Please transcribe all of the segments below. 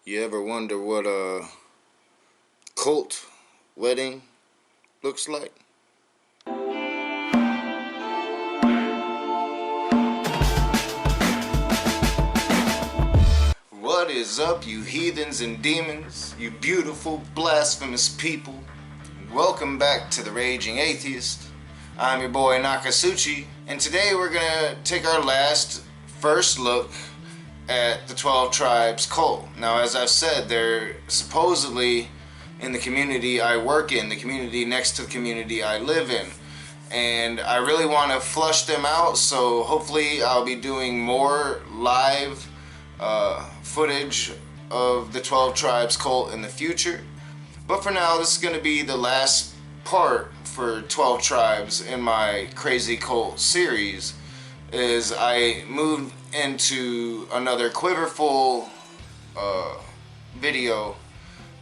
You ever wonder what a cult wedding looks like? What is up, you heathens and demons, you beautiful, blasphemous people? Welcome back to the Raging Atheist. I'm your boy Nakasuchi, and today we're gonna take our first look at the 12 Tribes cult. Now, as I've said, they're supposedly in the community I work in, the community next to the community I live in. And I really want to flush them out, so hopefully I'll be doing more live footage of the 12 Tribes cult in the future. But for now, this is going to be the last part for 12 Tribes in my Crazy Cult series. Is I moved into another Quiverful video,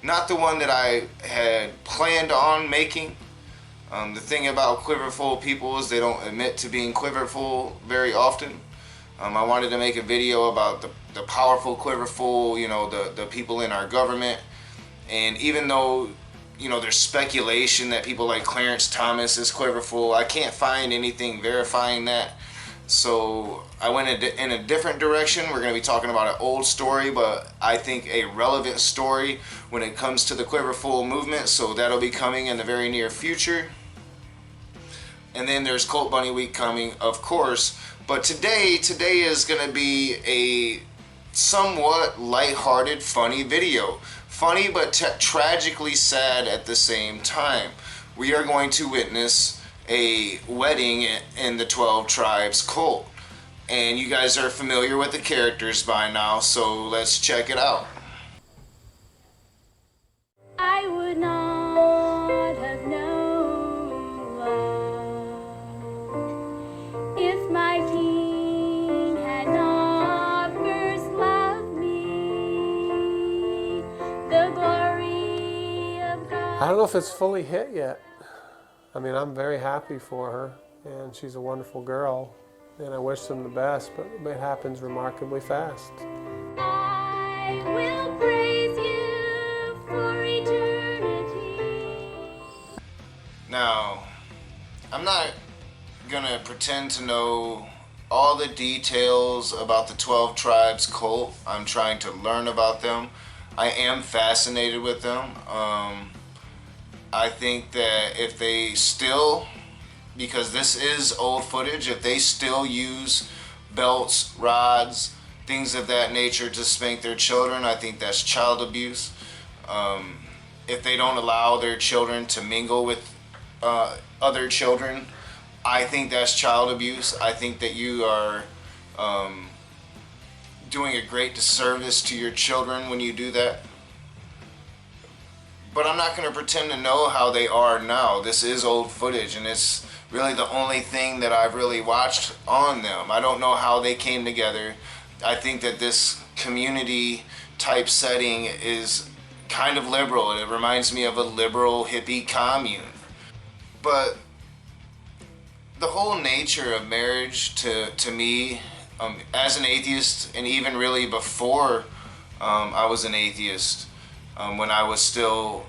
not the one that I had planned on making. The thing about Quiverful people is they don't admit to being Quiverful very often. I wanted to make a video about the powerful Quiverful, the people in our government. And even though, there's speculation that people like Clarence Thomas is Quiverful, I can't find anything verifying that. So I went in a different direction. We're going to be talking about an old story, but I think a relevant story when it comes to the Quiverful movement. So that'll be coming in the very near future. And then there's Cult Bunny Week coming, of course. But today is going to be a somewhat lighthearted, funny video. Funny but tragically sad at the same time. We are going to witness a wedding in the 12 Tribes cult. And you guys are familiar with the characters by now, so let's check it out. I would not have known love if my king had not first loved me. The glory of God. I don't know if it's fully hit yet. I mean, I'm very happy for her, and she's a wonderful girl, and I wish them the best, but it happens remarkably fast. I will praise you for eternity. Now, I'm not gonna pretend to know all the details about the 12 Tribes cult. I'm trying to learn about them. I am fascinated with them. I think that if they still, because this is old footage, if they still use belts, rods, things of that nature to spank their children, I think that's child abuse. If they don't allow their children to mingle with other children, I think that's child abuse. I think that you are doing a great disservice to your children when you do that. But I'm not going to pretend to know how they are now. This is old footage, and it's really the only thing that I've really watched on them. I don't know how they came together. I think that this community type setting is kind of liberal. It reminds me of a liberal hippie commune. But the whole nature of marriage to me, as an atheist, and even really before I was an atheist, when I was still,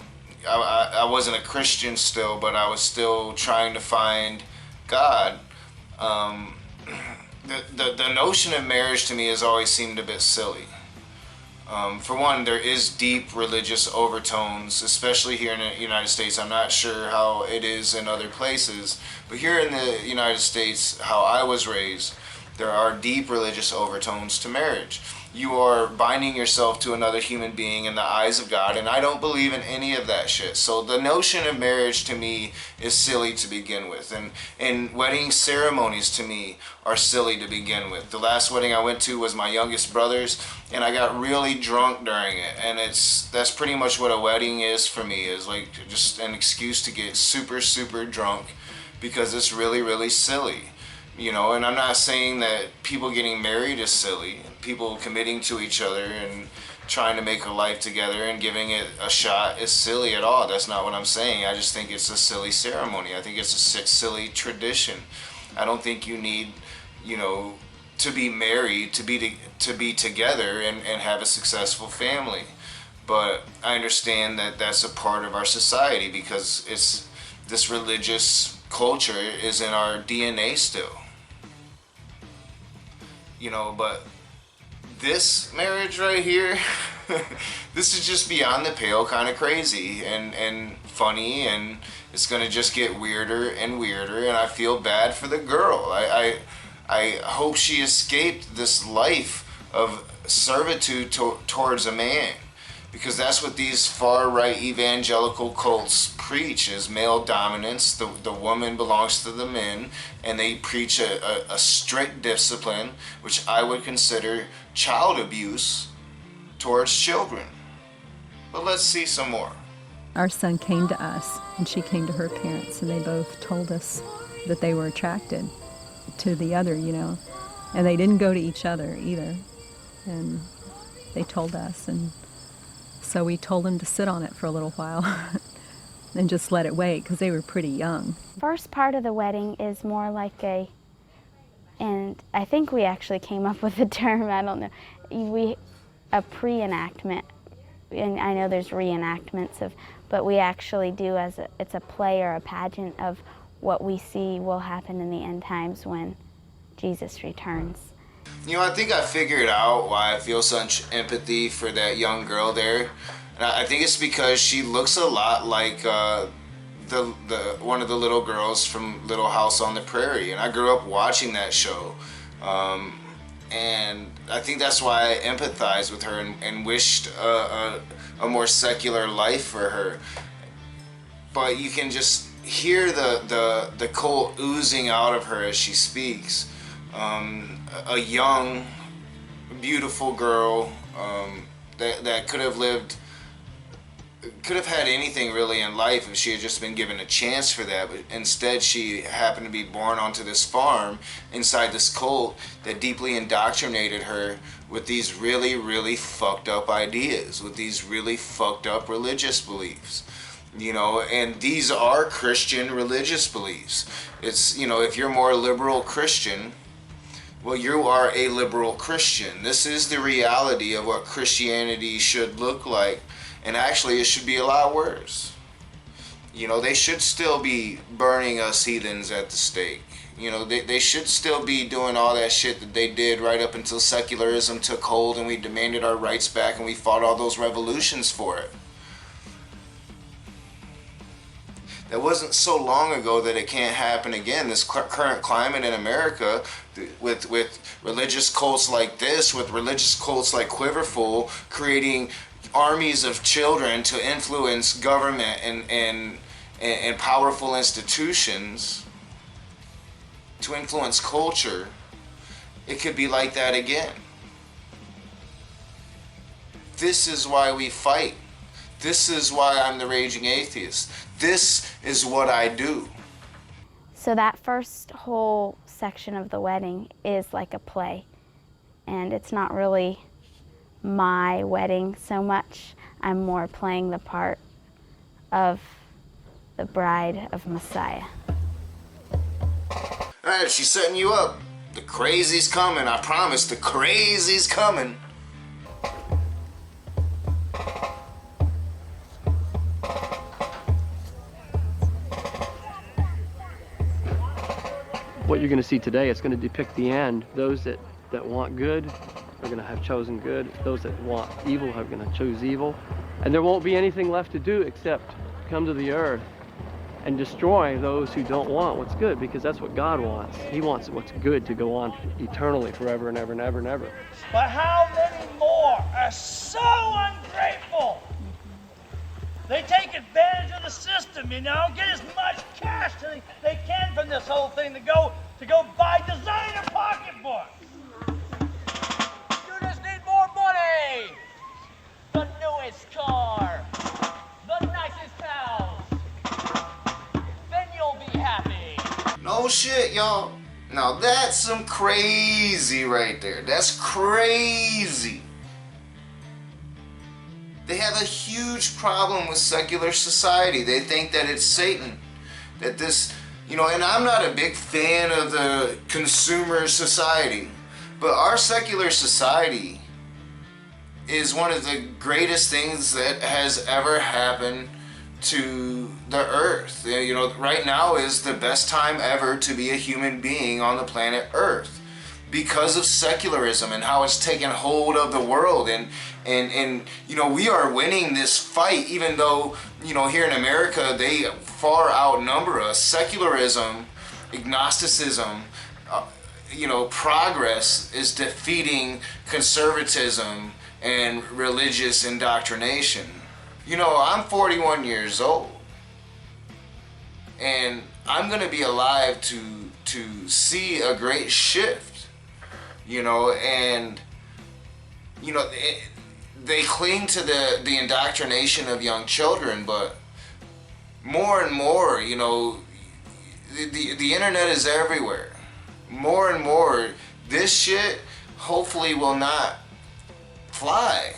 I wasn't a Christian still, but I was still trying to find God. The notion of marriage to me has always seemed a bit silly. For one, there is deep religious overtones, especially here in the United States. I'm not sure how it is in other places, but here in the United States, how I was raised, there are deep religious overtones to marriage. You are binding yourself to another human being in the eyes of God, and I don't believe in any of that shit. So the notion of marriage to me is silly to begin with, and wedding ceremonies to me are silly to begin with. The last wedding I went to was my youngest brother's, and I got really drunk during it, and that's pretty much what a wedding is for me, is like just an excuse to get super, super drunk, because it's really, really silly. And I'm not saying that people getting married is silly. People committing to each other and trying to make a life together and giving it a shot is silly at all. That's not what I'm saying. I just think it's a silly ceremony. I think it's a silly tradition. I don't think you need, to be married, to be together and have a successful family. But I understand that that's a part of our society because it's this religious culture is in our DNA still. You know, but this marriage right here, this is just beyond the pale, kind of crazy and funny, and it's gonna just get weirder and weirder. And I feel bad for the girl. I hope she escaped this life of servitude towards a man, because that's what these far-right evangelical cults preach, is male dominance. The woman belongs to the men, and they preach a strict discipline, which I would consider child abuse towards children. But let's see some more. Our son came to us, and she came to her parents, and they both told us that they were attracted to the other, you know. And they didn't go to each other either. And they told us, and so we told them to sit on it for a little while and just let it wait, because they were pretty young. First part of the wedding is more like and I think we actually came up with the term, I don't know, a pre-enactment. And I know there's reenactments but we actually do it's a play or a pageant of what we see will happen in the end times when Jesus returns. You know, I think I figured out why I feel such empathy for that young girl there. And I think it's because she looks a lot like the one of the little girls from Little House on the Prairie, and I grew up watching that show. And I think that's why I empathized with her and wished a more secular life for her. But you can just hear the cult oozing out of her as she speaks. A young, beautiful girl that could have had anything really in life if she had just been given a chance for that. But instead, she happened to be born onto this farm inside this cult that deeply indoctrinated her with these really, really fucked up ideas, with these really fucked up religious beliefs. You know, and these are Christian religious beliefs. It's, you know, if you're more liberal Christian, well, you are a liberal Christian. This is the reality of what Christianity should look like. And actually, it should be a lot worse. You know, they should still be burning us heathens at the stake. You know, they should still be doing all that shit that they did right up until secularism took hold and we demanded our rights back and we fought all those revolutions for it. That wasn't so long ago that it can't happen again. This current climate in America with religious cults like this, with religious cults like Quiverful, creating armies of children to influence government and powerful institutions, to influence culture, it could be like that again. This is why we fight. This is why I'm the raging atheist. This is what I do. So that first whole section of the wedding is like a play. And it's not really my wedding so much. I'm more playing the part of the bride of Messiah. Alright, she's setting you up. The crazy's coming, I promise. The crazy's coming. What you're going to see today, it's going to depict the end. Those that want good are going to have chosen good. Those that want evil are going to choose evil. And there won't be anything left to do except come to the earth and destroy those who don't want what's good, because that's what God wants. He wants what's good to go on eternally, forever and ever and ever and ever. But how many more are so ungrateful? They take advantage of the system, you know, get as much cash as they can from this whole thing to go buy designer pocketbooks. You just need more money. The newest car, the nicest house. Then you'll be happy. No shit, y'all. Now that's some crazy right there. That's crazy. They have a huge problem with secular society. They think that it's Satan. That this, you know, and I'm not a big fan of the consumer society. But our secular society is one of the greatest things that has ever happened to the earth. You know, right now is the best time ever to be a human being on the planet Earth because of secularism and how it's taken hold of the world. And you know, we are winning this fight, even though, you know, here in America they far outnumber us. Secularism, agnosticism, you know, progress is defeating conservatism and religious indoctrination. You know, I'm 41 years old, and I'm going to be alive to see a great shift, you know. And, you know, they cling to the indoctrination of young children, but more and more, you know, the internet is everywhere. More and more, this shit hopefully will not fly.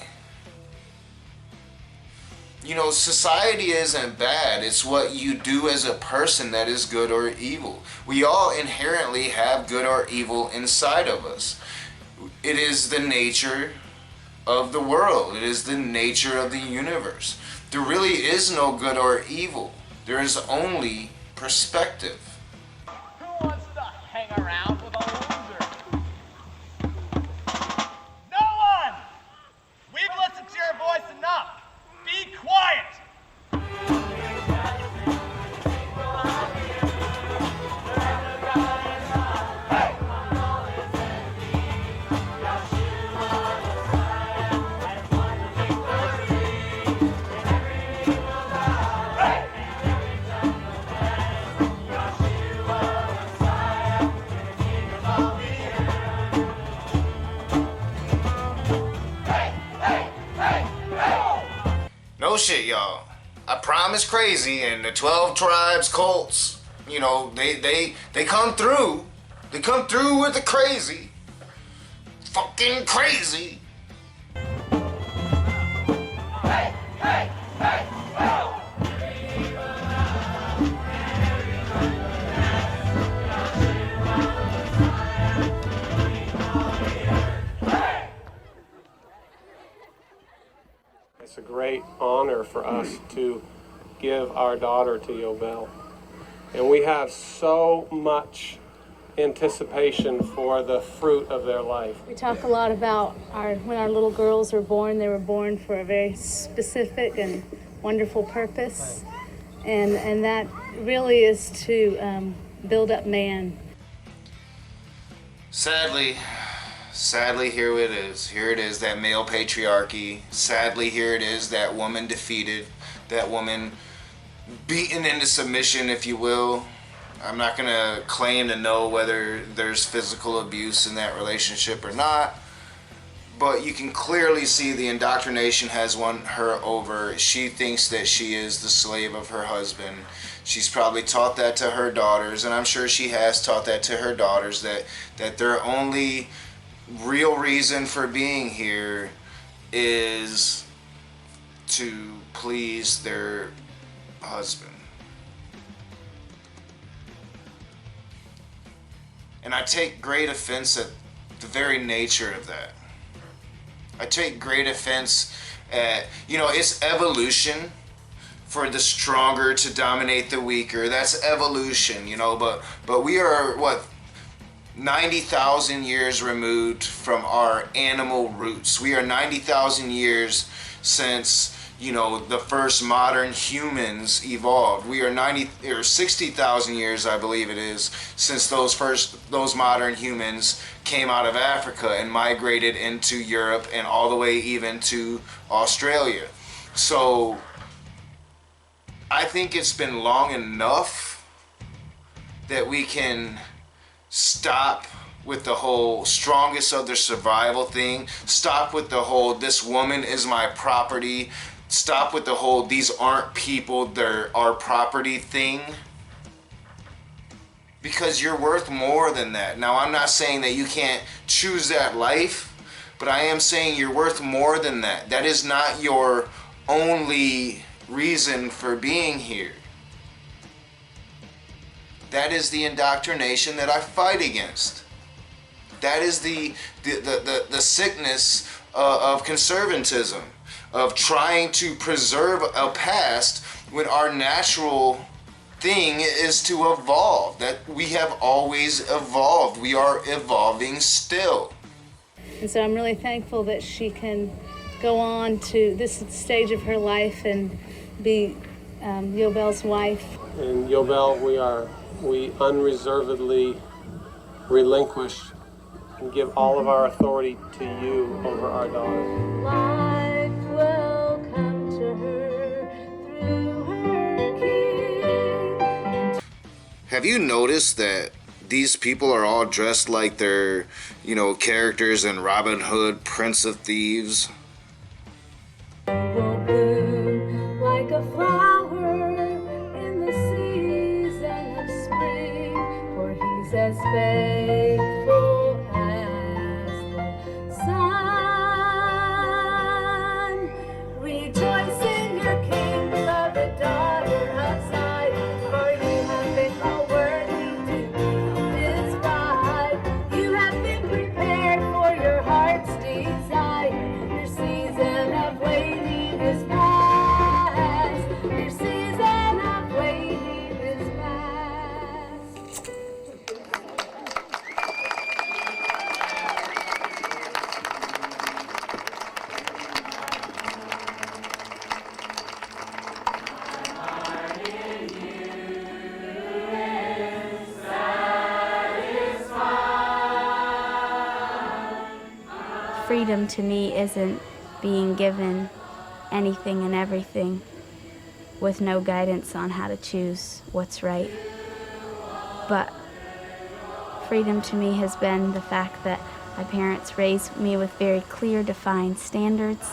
You know, society isn't bad. It's what you do as a person that is good or evil. We all inherently have good or evil inside of us. It is the nature of the world. It is the nature of the universe. There really is no good or evil. There is only perspective. Who wants to hang around with a loser? No one! We've listened to your voice enough. Be quiet! No shit, y'all. I promise crazy, and the 12 tribes cults, you know, they come through. They come through with the crazy. Fucking crazy. Hey, hey, hey, oh! It's a great honor for us to give our daughter to Yobel. And we have so much anticipation for the fruit of their life. We talk a lot about when our little girls were born, they were born for a very specific and wonderful purpose. And that really is to build up man. Sadly, here it is. Here it is, that male patriarchy. Sadly, here it is, that woman defeated, that woman beaten into submission, if you will. I'm not going to claim to know whether there's physical abuse in that relationship or not, but you can clearly see the indoctrination has won her over. She thinks that she is the slave of her husband. She's probably taught that to her daughters, and I'm sure she has taught that to her daughters, that their only real reason for being here is to please their husband. And I take great offense at the very nature of that. I take great offense at, you know, it's evolution for the stronger to dominate the weaker. That's evolution, you know, but we are, what, 90,000 years removed from our animal roots. We are 90,000 years since, you know, the first modern humans evolved. We are 60,000 years, I believe it is, since those modern humans came out of Africa and migrated into Europe and all the way even to Australia. So I think it's been long enough that we can stop with the whole strongest of the survival thing. Stop with the whole, this woman is my property. Stop with the whole, these aren't people, they're our property thing. Because you're worth more than that. Now, I'm not saying that you can't choose that life, but I am saying you're worth more than that. That is not your only reason for being here. That is the indoctrination that I fight against. That is the sickness of conservatism, of trying to preserve a past when our natural thing is to evolve. That we have always evolved. We are evolving still. And so I'm really thankful that she can go on to this stage of her life and be Yobel's wife. And Yobel, we unreservedly relinquish and give all of our authority to you over our daughter. Life will come to her through her King. Have you noticed that these people are all dressed like they're, characters in Robin Hood, Prince of Thieves? Will bloom like a flower in the season of spring, for he's as faithful as the sun. Rejoice in your King, beloved daughter of Zion, for you have been called worthy to be his bride. You have been prepared for your heart's desire. Your season of waiting is past. Your season of waiting is past. Freedom to me isn't being given anything and everything with no guidance on how to choose what's right. But freedom to me has been the fact that my parents raised me with very clear, defined standards,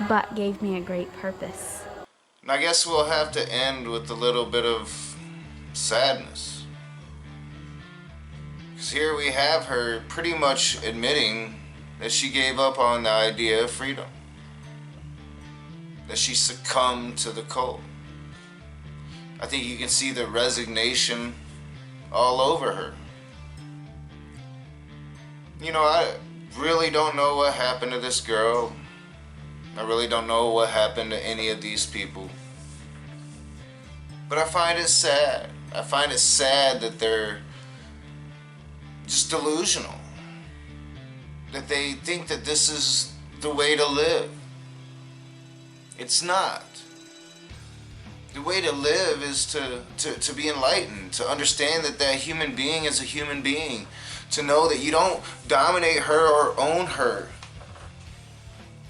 but gave me a great purpose. And I guess we'll have to end with a little bit of sadness. Because here we have her pretty much admitting that she gave up on the idea of freedom. That she succumbed to the cult. I think you can see the resignation all over her. I really don't know what happened to this girl. I really don't know what happened to any of these people. But I find it sad. I find it sad that they're just delusional. That they think that this is the way to live. It's not. The way to live is to be enlightened, to understand that human being is a human being, to know that you don't dominate her or own her.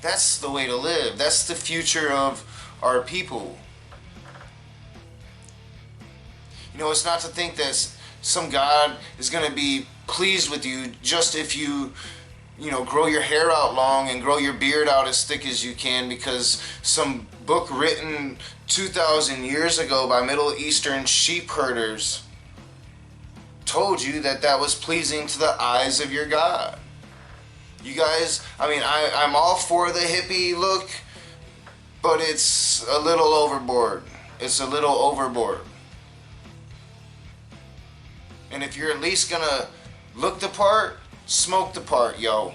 That's the way to live. That's the future of our people. It's not to think that some God is going to be pleased with you just if you grow your hair out long and grow your beard out as thick as you can, because some book written 2,000 years ago by Middle Eastern sheep herders told you that was pleasing to the eyes of your God. You guys, I'm all for the hippie look, but it's a little overboard. It's a little overboard. And if you're at least gonna look the part, smoke the part, yo.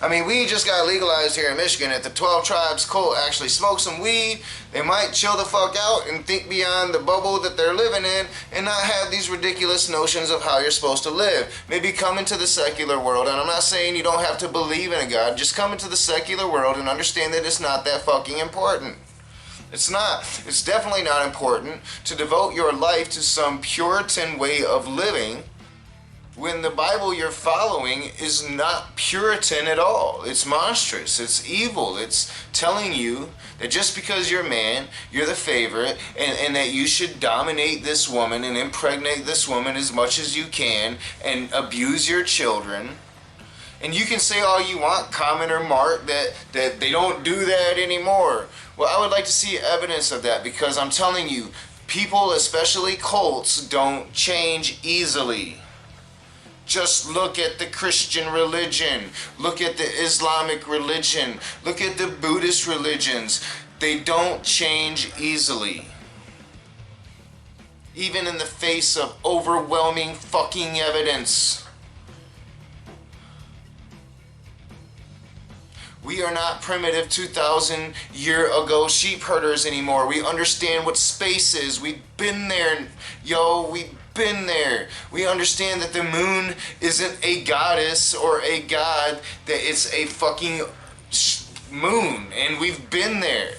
We just got legalized here in Michigan. If the 12 Tribes cult actually smokes some weed, they might chill the fuck out and think beyond the bubble that they're living in and not have these ridiculous notions of how you're supposed to live. Maybe come into the secular world, and I'm not saying you don't have to believe in a God, just come into the secular world and understand that it's not that fucking important. It's not. It's definitely not important to devote your life to some Puritan way of living when the Bible you're following is not Puritan at all. It's monstrous. It's evil. It's telling you that just because you're a man, you're the favorite, and that you should dominate this woman and impregnate this woman as much as you can and abuse your children. And you can say all you want, comment or mark, that they don't do that anymore. Well, I would like to see evidence of that, because I'm telling you, people, especially cults, don't change easily. Just look at the Christian religion. Look at the Islamic religion. Look at the Buddhist religions. They don't change easily. Even in the face of overwhelming fucking evidence. We are not primitive 2,000 year ago sheep herders anymore. We understand what space is. We've been there, yo. We've been there. We understand that the moon isn't a goddess or a god, that it's a fucking moon, and we've been there.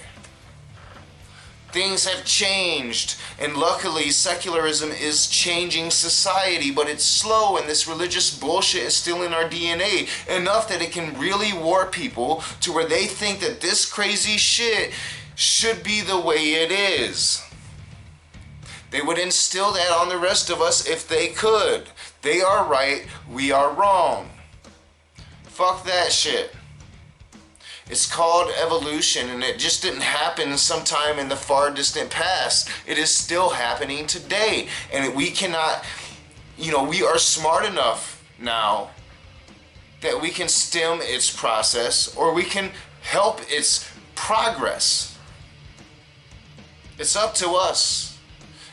Things have changed, and luckily secularism is changing society, but it's slow, and this religious bullshit is still in our DNA, enough that it can really warp people to where they think that this crazy shit should be the way it is. They would instill that on the rest of us if they could. They are right, we are wrong. Fuck that shit. It's called evolution, and it just didn't happen sometime in the far distant past. It is still happening today, and we cannot, we are smart enough now that we can stem its process, or we can help its progress. It's up to us.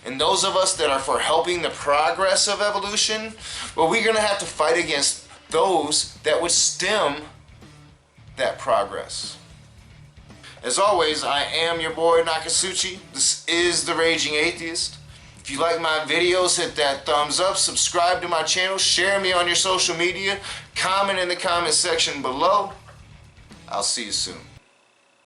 And those of us that are for helping the progress of evolution, well, we're going to have to fight against those that would stem that progress. As always, I am your boy Nakasuchi. This is The Raging Atheist. If you like my videos, hit that thumbs up, subscribe to my channel, share me on your social media, comment in the comment section below. I'll see you soon.